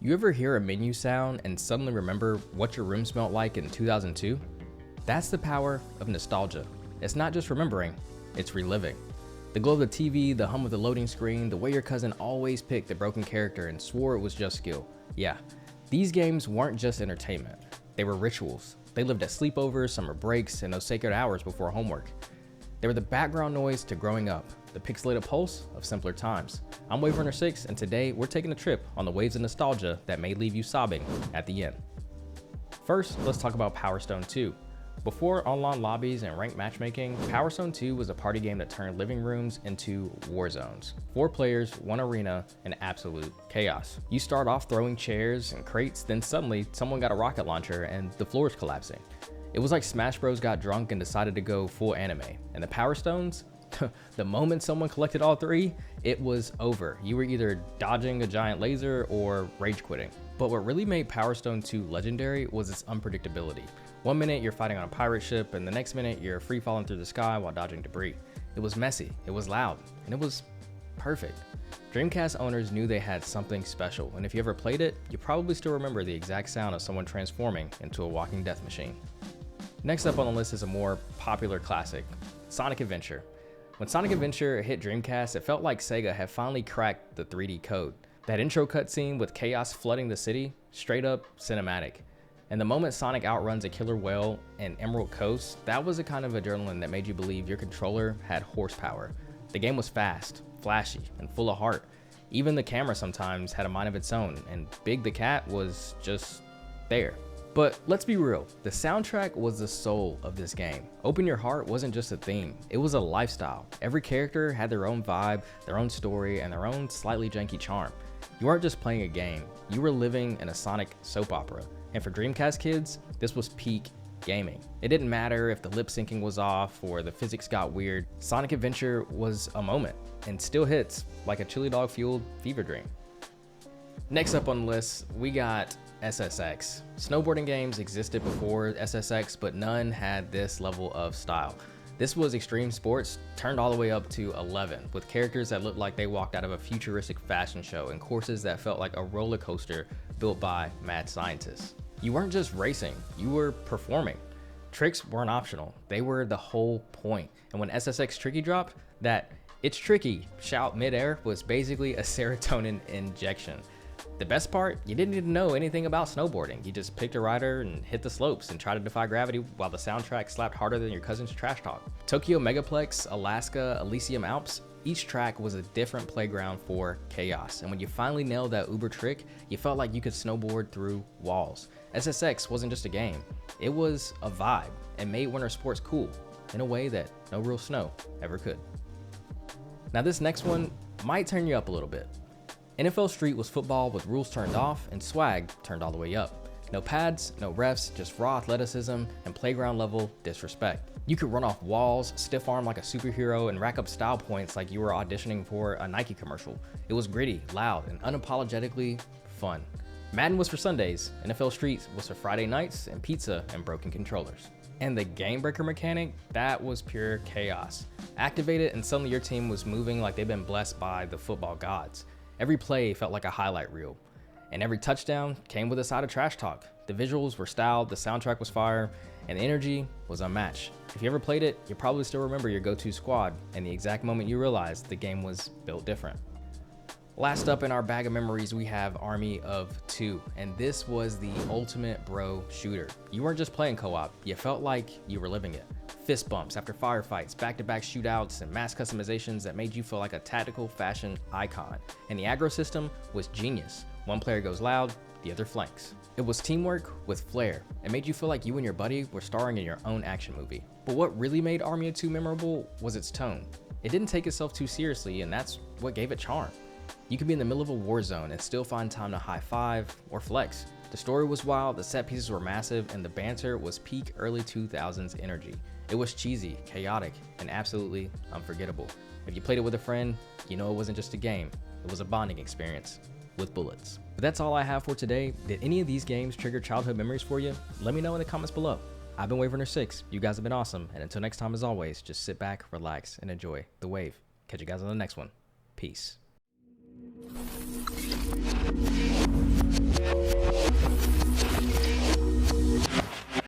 You ever hear a menu sound and suddenly remember what your room smelled like in 2002? That's the power of nostalgia. It's not just remembering, it's reliving. The glow of the TV, the hum of the loading screen, the way your cousin always picked the broken character and swore it was just skill. Yeah, these games weren't just entertainment. They were rituals. They lived at sleepovers, summer breaks, and those sacred hours before homework. They were the background noise to growing up, the pixelated pulse of simpler times. I'm Wave Runner 6, and today we're taking a trip on the waves of nostalgia that may leave you sobbing at the end. First, let's talk about Powerstone 2. Before online lobbies and ranked matchmaking, Powerstone 2 was a party game that turned living rooms into war zones. 4 players, 1 arena, and absolute chaos. You start off throwing chairs and crates, then suddenly someone got a rocket launcher and the floor is collapsing. It was like Smash Bros got drunk and decided to go full anime. And the Powerstones? The moment someone collected all 3, it was over. You were either dodging a giant laser or rage quitting. But what really made Powerstone 2 legendary was its unpredictability. One minute you're fighting on a pirate ship, and the next minute you're free falling through the sky while dodging debris. It was messy, it was loud, and it was perfect. Dreamcast owners knew they had something special, and if you ever played it, you probably still remember the exact sound of someone transforming into a walking death machine. Next up on the list is a more popular classic, Sonic Adventure. When Sonic Adventure hit Dreamcast, it felt like Sega had finally cracked the 3D code. That intro cutscene with chaos flooding the city, straight up cinematic. And the moment Sonic outruns a killer whale in Emerald Coast, that was the kind of adrenaline that made you believe your controller had horsepower. The game was fast, flashy, and full of heart. Even the camera sometimes had a mind of its own, and Big the Cat was just there. But let's be real, the soundtrack was the soul of this game. Open Your Heart wasn't just a theme, it was a lifestyle. Every character had their own vibe, their own story, and their own slightly janky charm. You weren't just playing a game, you were living in a Sonic soap opera. And for Dreamcast kids, this was peak gaming. It didn't matter if the lip syncing was off or the physics got weird. Sonic Adventure was a moment and still hits like a chili dog fueled fever dream. Next up on the list, we got SSX. Snowboarding games existed before SSX, but none had this level of style. This was extreme sports turned all the way up to 11, with characters that looked like they walked out of a futuristic fashion show and courses that felt like a roller coaster built by mad scientists. You weren't just racing, you were performing. Tricks weren't optional, they were the whole point. And when SSX Tricky dropped, that "it's tricky" shout midair was basically a serotonin injection. The best part, you didn't need to know anything about snowboarding. You just picked a rider and hit the slopes and tried to defy gravity while the soundtrack slapped harder than your cousin's trash talk. Tokyo Megaplex, Alaska, Elysium Alps, each track was a different playground for chaos. And when you finally nailed that uber trick, you felt like you could snowboard through walls. SSX wasn't just a game, it was a vibe and made winter sports cool in a way that no real snow ever could. Now this next one might turn you up a little bit. NFL Street was football with rules turned off and swag turned all the way up. No pads, no refs, just raw athleticism and playground level disrespect. You could run off walls, stiff arm like a superhero, and rack up style points like you were auditioning for a Nike commercial. It was gritty, loud, and unapologetically fun. Madden was for Sundays, NFL Street was for Friday nights, and pizza and broken controllers. And the game breaker mechanic, that was pure chaos. Activate it and suddenly your team was moving like they'd been blessed by the football gods. Every play felt like a highlight reel, and every touchdown came with a side of trash talk. The visuals were styled, the soundtrack was fire, and the energy was unmatched. If you ever played it, you probably still remember your go-to squad and the exact moment you realized the game was built different. Last up in our bag of memories, we have Army of Two, and this was the ultimate bro shooter. You weren't just playing co-op, you felt like you were living it. Fist bumps after firefights, back-to-back shootouts, and mass customizations that made you feel like a tactical fashion icon. And the aggro system was genius. One player goes loud, the other flanks. It was teamwork with flair. It made you feel like you and your buddy were starring in your own action movie. But what really made Army of Two memorable was its tone. It didn't take itself too seriously, and that's what gave it charm. You could be in the middle of a war zone and still find time to high-five or flex. The story was wild, the set pieces were massive, and the banter was peak early 2000s energy. It was cheesy, chaotic, and absolutely unforgettable. If you played it with a friend, you know it wasn't just a game, it was a bonding experience with bullets. But that's all I have for today. Did any of these games trigger childhood memories for you? Let me know in the comments below. I've been Wave Runner 6, you guys have been awesome, and until next time, as always, just sit back, relax, and enjoy the wave. Catch you guys on the next one. Peace.